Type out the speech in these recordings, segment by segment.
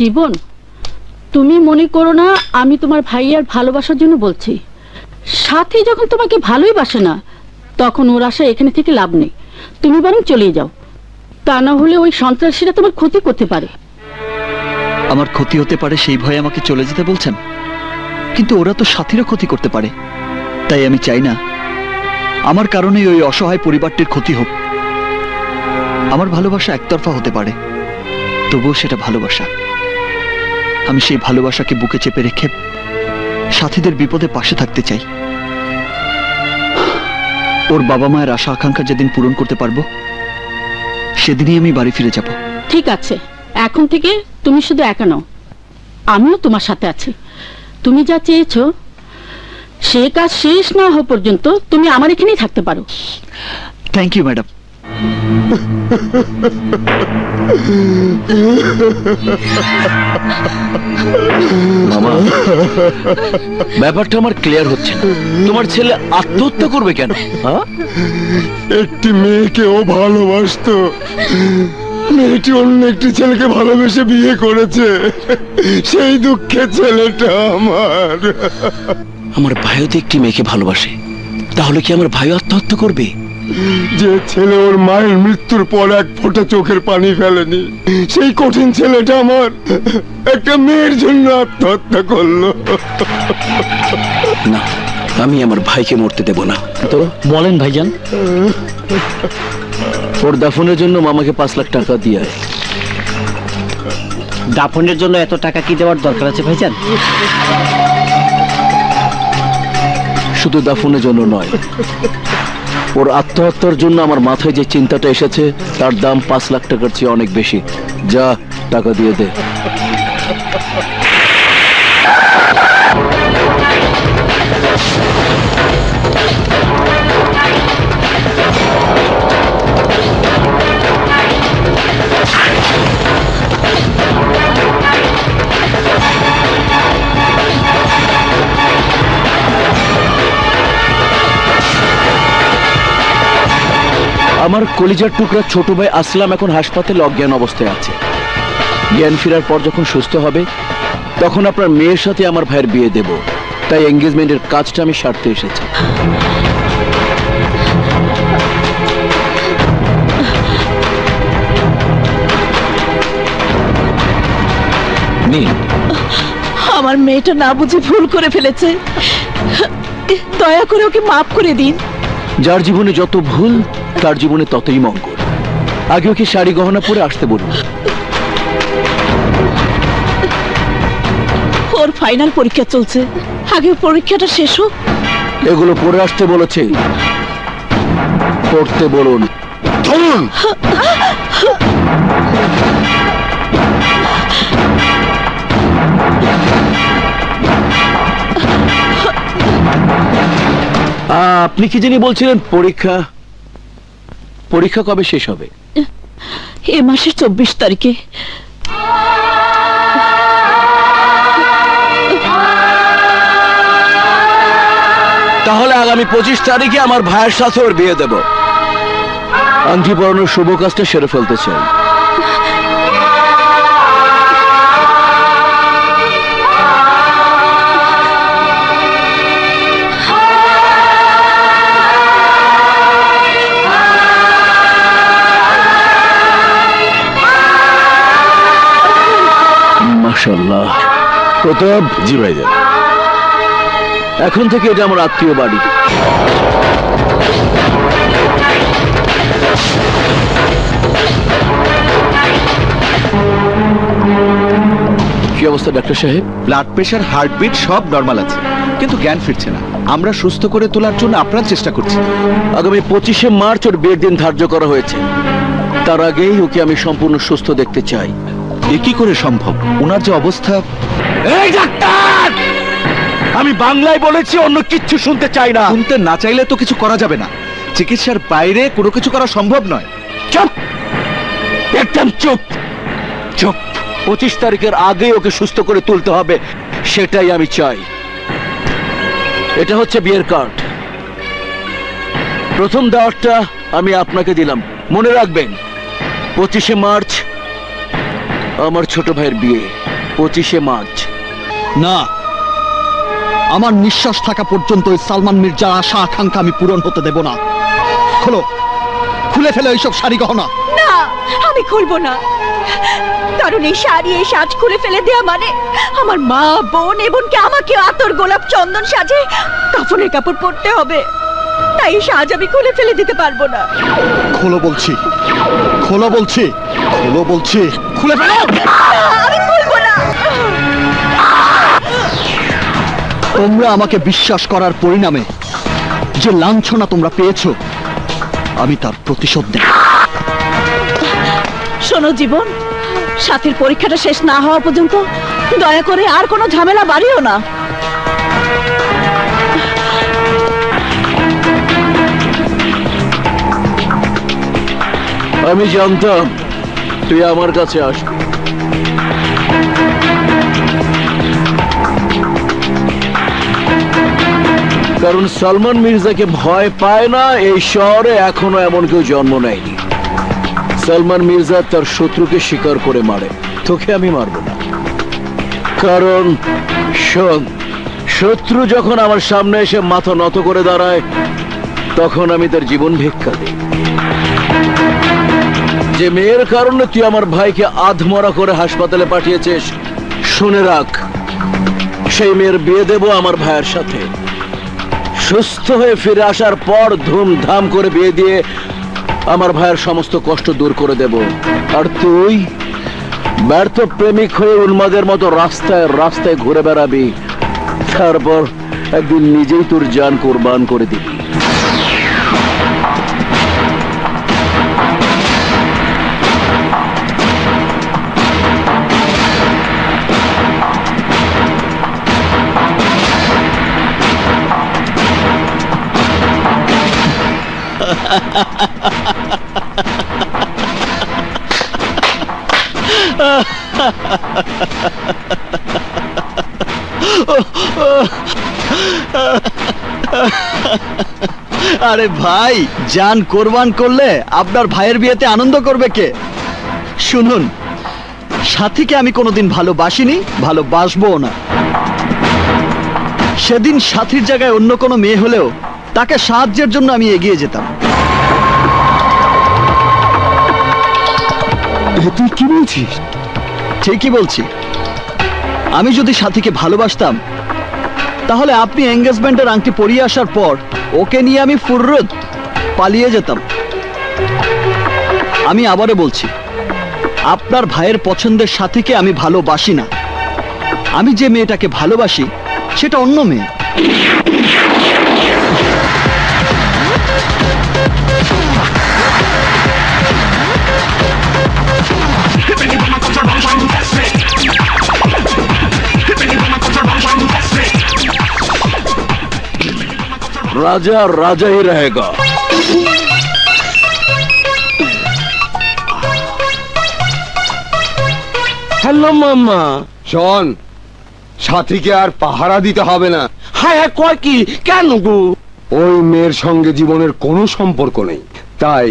জীবন, তুমি মনে করো না আমি তোমার ভাইয়ার ভালোবাসার জন্য বলছি। সাথী যখন তোমাকে ভালোই বাসে না, তখন ওর আশা এখানে থেকে লাভ নেই। তুমি বরং চলে যাও, তা না হলে ওই সন্ত্রাসীরা তোমার ক্ষতি করতে পারে। আমার ক্ষতি হতে পারে সেই ভয়ে আমাকে চলে যেতে বলছেন? কিন্তু ওরা তো সাথীরও ক্ষতি করতে পারে, তাই আমি চাই না আমার কারণে ওই অসহায় পরিবারটির ক্ষতি হোক। আমার ভালোবাসা একতরফা হতে পারে, তবুও সেটা ভালোবাসা। আমি সেই ভালোবাসাকে বুকে চেপে রেখে সাথীদের বিপদে পাশে থাকতে চাই। ওর বাবা মায়ের আশা আকাঙ্ক্ষা যেদিন পূরণ করতে পারবো, সেদিনই আমি বাড়ি ফিরে যাব। ঠিক আছে, এখন থেকে তুমি শুধু একা নও, আমিও তোমার সাথে আছি। তুমি যা চেয়েছো সে কাজ শেষ না হওয়া পর্যন্ত তুমি আমার এখানেই থাকতে পারো। Thank you madam. মামা, ব্যাপারটা আমার ক্লিয়ার হচ্ছে না। তোমার ছেলে আত্মহত্যা করবে কেন? একটি মেয়েকে ও ভালোবাসতো, মেয়েটি অন্য একটি ছেলেকে ভালোবেসে বিয়ে করেছে। সেই দুঃখে ছেলেটা আমার। আমার ভাইও তো একটি মেয়েকে ভালোবাসে, তাহলে কি আমার ভাই আত্মহত্যা করবে? যে ছেলে ওর মায়ের মৃত্যুর পর এক ফোঁটা চোখের পানি ফেলেনি, সেই কঠিন ছেলেটা আমার একটা মেয়ের জন্য আত্মহত্যা করলো। না, আমি আমার ভাইকে মরতে দেব না। তো বলেন ভাইজান। ওর দাফনের জন্য মামাকে 5 লাখ টাকা দিয়ে আয়। দাফনের জন্য এত টাকা কি দেওয়ার দরকার আছে ভাইজান? শুধু দাফনের জন্য নয়, ওর আত্মহত্যার জন্য আমার মাথায় যে চিন্তাটা এসেছে তার দাম 5 লাখ টাকার চেয়ে অনেক বেশি। যা, টাকা দিয়ে দে। আমার কলিজার টুকরা ছোট ভাই আসলাম এখন হাসপাতালে অজ্ঞান অবস্থায় আছে। জ্ঞান ফেরার পর যখন সুস্থ হবে, তখন আপনার মেয়ের সাথে আমার ভাইয়ের বিয়ে দেব। তাই এঙ্গেজমেন্টের কাজটা আমি সারতে এসেছি। আমার মেয়েটা না বুঝে ভুল করে ফেলেছে, দয়া করে ওকে মাফ করে দিন। যার জীবনে যত ভুল, তার জীবনে ততই মঙ্গল। আগে ওকে শাড়ি গহনা পরে আসতে বলুন। ওর ফাইনাল পরীক্ষা চলছে, আগে পরীক্ষাটা শেষ হোক। এগুলো পরে আসতে বলেছে, পড়তে বলুন। আপনি কি জানি বলছিলেন পরীক্ষা পরীক্ষা কবে শেষ হবে? এ মাসের 24 তারিখে। তাহলে আগামী 25 তারিখে আমার ভাইয়ের সাথে ওর বিয়ে দেব। আংটি পরানোর শুভ কাজটা সেরে ফেলতে চাই। মাশাআল্লাহ। প্রতাপ। জি ভাইজান। এখন থেকে এটা আমার আত্মীয় বাড়ি। কি অবস্থা ডাক্তার সাহেব? ব্লাড প্রেশার, হার্টবিট সব নরমাল আছে, কিন্তু জ্ঞান ফিরছে না। আমরা সুস্থ করে তোলার জন্য আপনার চেষ্টা করছি। আগামী 25শে মার্চ ওর বিয়ের দিন ধার্য করা হয়েছে। তার আগেই ওকে আমি সম্পূর্ণ সুস্থ দেখতে চাই। এ কি করে সম্ভব? ওনার যে অবস্থা। এই ডাক্তার, আমি বাংলায় বলেছি, অন্য কিচ্ছু শুনতে চাই না। শুনতে না চাইলে তো কিছু করা যাবে না। চিকিৎসার বাইরে কোনো কিছু করা সম্ভব নয়। চুপ, একদম চুপ চুপ। 25 তারিখের আগে ওকে সুস্থ করে তুলতে হবে, সেটাই আমি চাই। এটা হচ্ছে বিয়ের কার্ড। প্রথম দাওয়াতটা আমি আপনাকে দিলাম, মনে রাখবেন 25শে মার্চ আমার ছোট ভাইয়ের বিয়ে। 25শে মার্চ। না, আমার নিঃশ্বাস থাকা পর্যন্ত ওই সালমান মির্জার আশা আকাঙ্ক্ষা আমি পূরণ হতে দেব না। খোলো, খুলে ফেলো এইসব শাড়ি গহনা। না, আমি খুলবো না, কারণ এই শাড়ি এই সাজ খুলে ফেলে দেয়া মানে আমার মা, বোন এমনকি আমাকে আতর গোলাপ চন্দন সাজে কাফনের কাপড় পরতে হবে। তাই এই সাজ আমি খুলে ফেলে দিতে পারবো না। খোলো বলছি, খোলো বলছি, খোলো বলছি, খুলে ফেলো। আমি খুলবো না। তোমরা আমাকে বিশ্বাস করার পরিণামে যে লাঞ্ছনা তোমরা পেয়েছো, আমি তার প্রতিশোধ নেব। শোনো জীবন, সাথীর পরীক্ষাটা শেষ না হওয়া পর্যন্ত দয়া করে আর কোনো ঝামেলা বাড়িও না। আমি জানতাম তুই আমার কাছে আসবি। কারণ সালমান মির্জাকে ভয় পায় না এই শহরে এখনো এমন কেউ জন্ম নেয়নি। সালমান মির্জা তার শত্রুকে শিকার করে মারে, তোকে আমি মারবো না। কারণ শোন, শত্রু যখন আমার সামনে এসে মাথা নত করে দাঁড়ায় তখন আমি তার জীবন ভিক্ষা দিই। যে মেয়ের কারণে তুই আমার ভাইকে আধমরা করে হাসপাতালে পাঠিয়েছিস, শুনে রাখ, সেই মেয়ের বিয়ে দেব আমার ভাইয়ের সাথে। সুস্থ হয়ে ফিরে আসার পর ধুমধাম করে বিয়ে দিয়ে আমার ভাইয়ের সমস্ত কষ্ট দূর করে দেব। আর তুই ব্যর্থ প্রেমিক হয়ে উন্মাদের মতো রাস্তায় রাস্তায় ঘুরে বেড়াবি, তারপর একদিন নিজেই তোর জান কোরবান করে দিবি। আরে ভাই, জান কোরবান করলে আপনার ভাইয়ের বিয়েতে আনন্দ করবে কে? শুনুন, সাথীকে আমি কোনোদিন ভালোবাসিনি, ভালোবাসবও না। সেদিন সাথীর জায়গায় অন্য কোনো মেয়ে হলেও তাকে সাহায্যের জন্য আমি এগিয়ে যেতাম। তুই কি বলছিস? ঠিকই বলছি। আমি যদি সাথীকে ভালোবাসতাম তাহলে আপনি এঙ্গেজমেন্টের আংটি পরিয়ে আসার পর ওকে নিয়ে আমি ফুররত পালিয়ে যেতাম। আমি আবারও বলছি, আপনার ভাইয়ের পছন্দের সাথীকে আমি ভালোবাসি না। আমি যে মেয়েটাকে ভালোবাসি সেটা অন্য মেয়ে। राजा राजा ही रहेगा। হ্যালো মাম্মা। শোন, সাথীকে আর পাহারা দিতে হবে না। হায় হায়, কয় কি? কেন গো? ওই মেয়ের সঙ্গে জীবনের কোনো সম্পর্ক নেই, তাই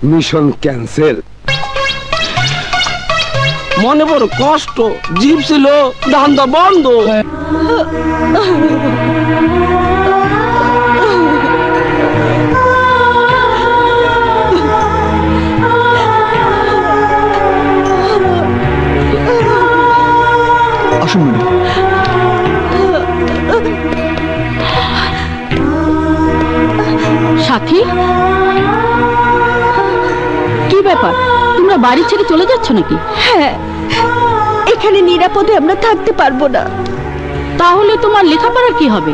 মিশন ক্যান্সেল। মনে বড় কষ্ট, জীব ছিল ধান্দা বন্ধ। আসুন। সাথী, কি ব্যাপার, তোমরা বাড়ি ছেড়ে চলে যাচ্ছ নাকি? হ্যাঁ, এখানে নিরাপদে আমরা থাকতে পারবো না। তাহলে তোমার লেখাপড়ার কি হবে?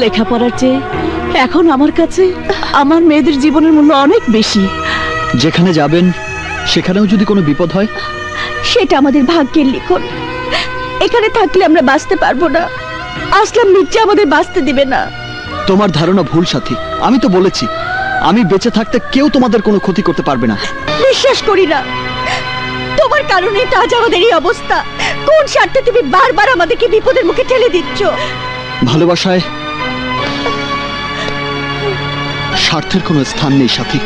লেখাপড়ার চেয়ে এখন আমার কাছে আমার মেয়েদের জীবনের মূল্য অনেক বেশি। যেখানে যাবেন সেখানেও যদি কোনো বিপদ হয়? সেটা আমাদের ভাগ্যের লিখন। এখানে থাকলে আমরা বাঁচতে পারবো না, আসলাম মির্জা আমাদের বাঁচতে দিবে না। তোমার ধারণা ভুল সাথী। আমি তো বলেছি, আমি বেঁচে থাকতে কেউ তোমাদের কোনো ক্ষতি করতে পারবে না। বিশ্বাস করি না, তোমার কারণে তো আজ আমাদের এই অবস্থা। কোন স্বার্থে তুমি বারবার আমাদেরকে বিপদের মুখে ঠেলে দিচ্ছ? ভালোবাসায় স্বার্থের কোনো স্থান নেই সাথী।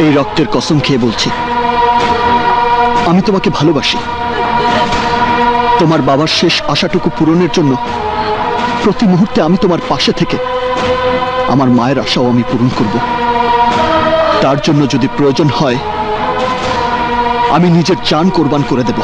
এই রক্তের কসম খেয়ে বলছি, আমি তোমাকে ভালোবাসি। তোমার বাবার শেষ আশাটুকু পূরণের জন্য প্রতি মুহূর্তে আমি তোমার পাশে থেকে আমার মায়ের আশাও আমি পূরণ করব। তার জন্য যদি প্রয়োজন হয় আমি নিজের জান কোরবান করে দেব।